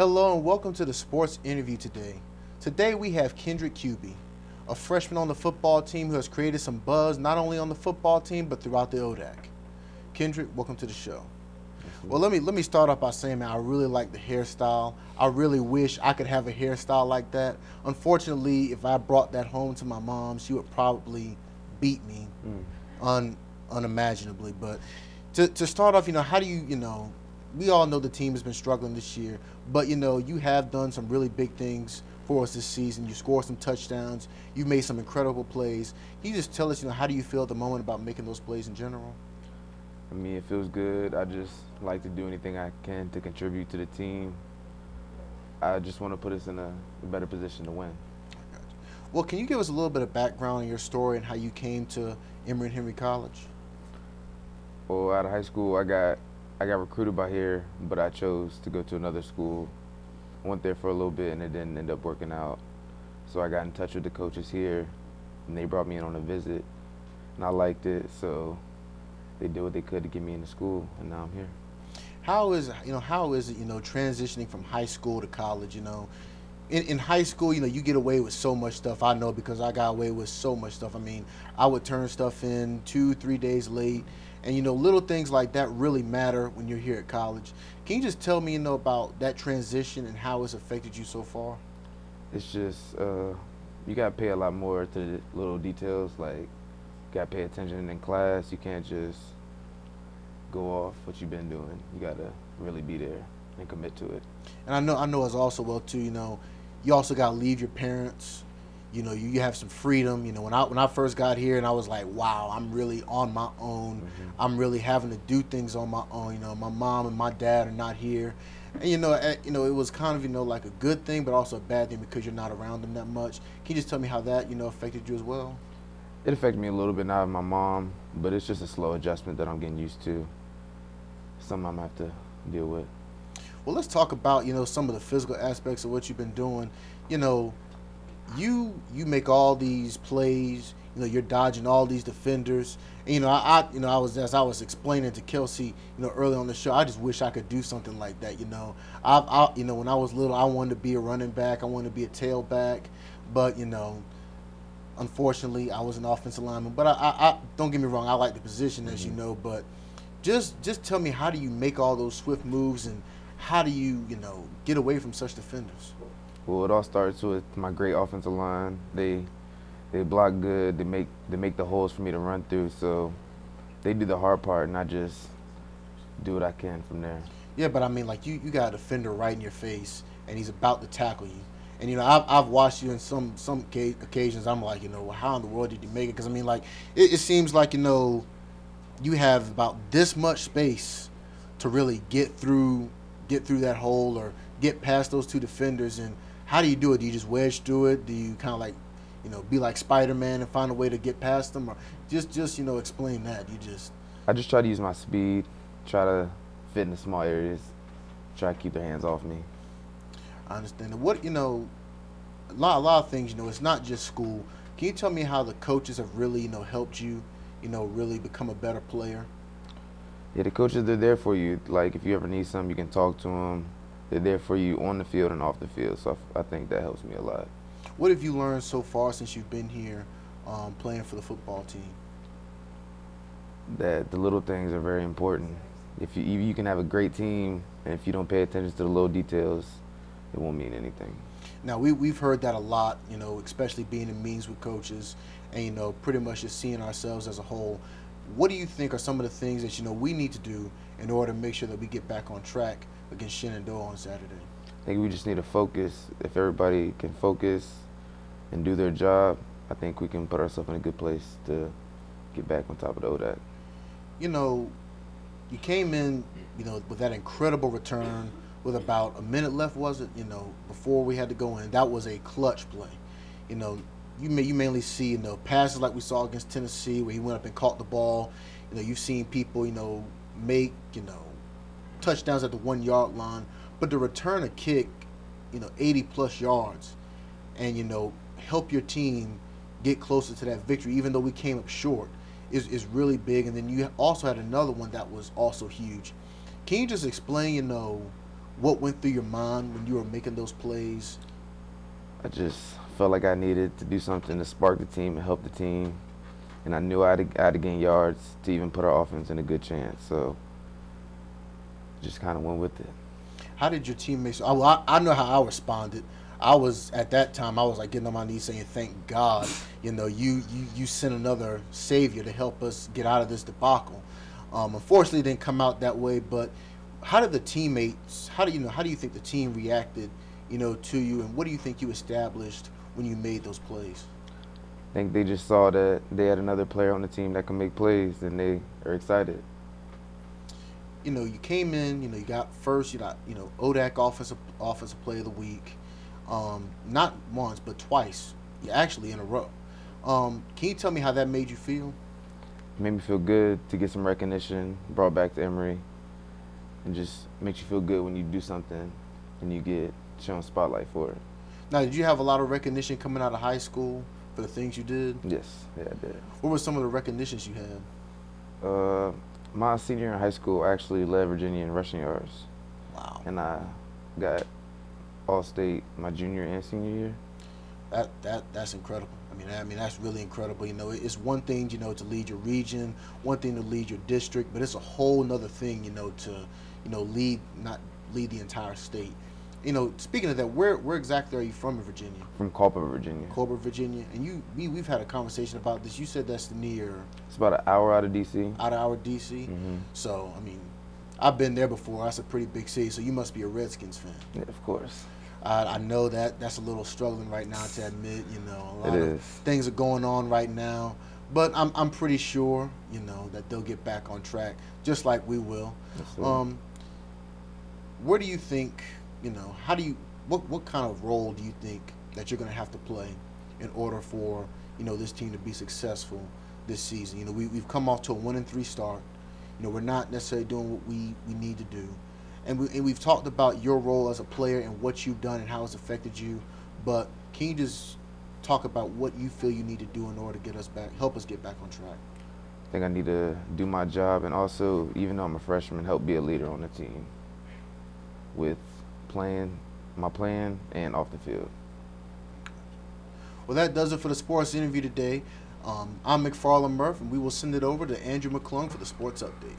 Hello and welcome to the sports interview today. Today we have Kendrick Cuby, a freshman on the football team who has created some buzz not only on the football team but throughout the ODAC. Kendrick, welcome to the show. Well, let me start off by saying, man, I really like the hairstyle. I really wish I could have a hairstyle like that. Unfortunately, if I brought that home to my mom, she would probably beat me unimaginably. But to start off, how do you, we all know the team has been struggling this year, but, you have done some really big things for us this season. You scored some touchdowns. You made some incredible plays. Can you just tell us, how do you feel at the moment about making those plays in general? I mean, it feels good. I just like to do anything I can to contribute to the team. I just want to put us in a better position to win. I got you. Well, can you give us a little bit of background on your story and how you came to Emory-Henry College? Well, out of high school, I got recruited by here, but I chose to go to another school. I went there for a little bit, and it didn't end up working out. So I got in touch with the coaches here, and they brought me in on a visit, and I liked it. So they did what they could to get me into school, and now I'm here. How is it, transitioning from high school to college? In high school, you get away with so much stuff. I know because I got away with so much stuff. I mean, I would turn stuff in 2-3 days late, and little things like that really matter when you're here at college. Can you just tell me, about that transition and how it's affected you so far? It's just you gotta pay a lot more to the little details. Like, you gotta pay attention in class. You can't just go off what you've been doing. You gotta really be there and commit to it. And I know as also well too. You also gotta leave your parents. You have some freedom. When I first got here and I was like, wow, I'm really on my own. Mm-hmm. I'm really having to do things on my own. My mom and my dad are not here, and it was kind of like a good thing, but also a bad thing because you're not around them that much. Can you just tell me how that affected you as well? It affected me a little bit now with my mom, but it's just a slow adjustment that I'm getting used to. Something I'm gonna have to deal with. Well, let's talk about some of the physical aspects of what you've been doing. You make all these plays. You're dodging all these defenders. And, I was, as I was explaining to Kelsey, early on the show, I just wish I could do something like that. When I was little, I wanted to be a running back. I wanted to be a tailback, but unfortunately, I was an offensive lineman. But I don't get me wrong, I like the position, as you know. But just tell me, how do you make all those swift moves, and how do you get away from such defenders? Well, it all starts with my great offensive line. They block good. They make the holes for me to run through. So they do the hard part, and I just do what I can from there. Yeah, but I mean, like you got a defender right in your face, and he's about to tackle you. And I've watched you in some occasions. I'm like, well, how in the world did you make it? Because I mean, like it seems like you have about this much space to really get through that hole or get past those two defenders. And how do you do it? Do you just wedge through it? Do you kind of like, be like Spider-Man and find a way to get past them? Or just explain that. I just try to use my speed, try to fit in the small areas, try to keep their hands off me. I understand. What, a lot of things, it's not just school. Can you tell me how the coaches have really, helped you, really become a better player? Yeah, the coaches, they're there for you. Like, if you ever need something, you can talk to them. They're there for you on the field and off the field, so I think that helps me a lot. What have you learned so far since you've been here playing for the football team? That the little things are very important. If you can have a great team, and if you don't pay attention to the little details, it won't mean anything. Now, we've heard that a lot, especially being in meetings with coaches and, pretty much just seeing ourselves as a whole. What do you think are some of the things that, we need to do in order to make sure that we get back on track against Shenandoah on Saturday? I think we just need to focus. If everybody can focus and do their job, I think we can put ourselves in a good place to get back on top of the ODAC. You came in, with that incredible return with about a minute left, was it? Before we had to go in. That was a clutch play. You mainly see, passes like we saw against Tennessee where he went up and caught the ball. You've seen people, make, touchdowns at the 1 yard line, but to return a kick, 80 plus yards and, help your team get closer to that victory, even though we came up short, is really big. And then you also had another one that was also huge. Can you just explain, What went through your mind when you were making those plays? I just felt like I needed to do something to spark the team and help the team, and I knew I had to gain yards to even put our offense in a good chance. So just kind of went with it. How did your teammates? I know how I responded. I was at that time. I was like getting on my knees saying, "Thank God, you sent another savior to help us get out of this debacle." Unfortunately, it didn't come out that way. But how did the teammates? How do you think the team reacted? To you, and what do you think you established when you made those plays? I think they just saw that they had another player on the team that can make plays, and they are excited. You came in. You got first. You got ODAC offensive player of the week. Not once, but twice. Yeah, actually in a row. Can you tell me how that made you feel? It made me feel good to get some recognition brought back to Emory, and just makes you feel good when you do something and you get shown spotlight for it. Now, did you have a lot of recognition coming out of high school for the things you did? Yes, yeah, I did. What were some of the recognitions you had? My senior year in high school, I actually led Virginia in rushing yards. Wow. And I got All-State my junior and senior year. That's incredible. I mean that's really incredible. It's one thing to lead your region, one thing to lead your district, but it's a whole nother thing to lead not lead the entire state. Speaking of that, where exactly are you from in Virginia? From Culper, Virginia. Culper, Virginia. And we've had a conversation about this. You said that's near. It's about an hour out of D.C. Out of our D.C. Mm-hmm. So I've been there before. That's a pretty big city. So you must be a Redskins fan. Yeah, of course. I know that's a little struggling right now to admit. A lot of is. things are going on right now, but I'm pretty sure that they'll get back on track, just like we will. Yes, Where do you think? How do you? What kind of role do you think that you're going to have to play in order for this team to be successful this season? We've come off to a 1-3 start. We're not necessarily doing what we need to do. And we've talked about your role as a player and what you've done and how it's affected you. But can you just talk about what you feel you need to do in order to help us get back on track? I think I need to do my job, and also, even though I'm a freshman, help be a leader on the team with my plan and off the field. Well, that does it for the sports interview today. I'm McFarland Murph, and we will send it over to Andrew McClung for the sports update.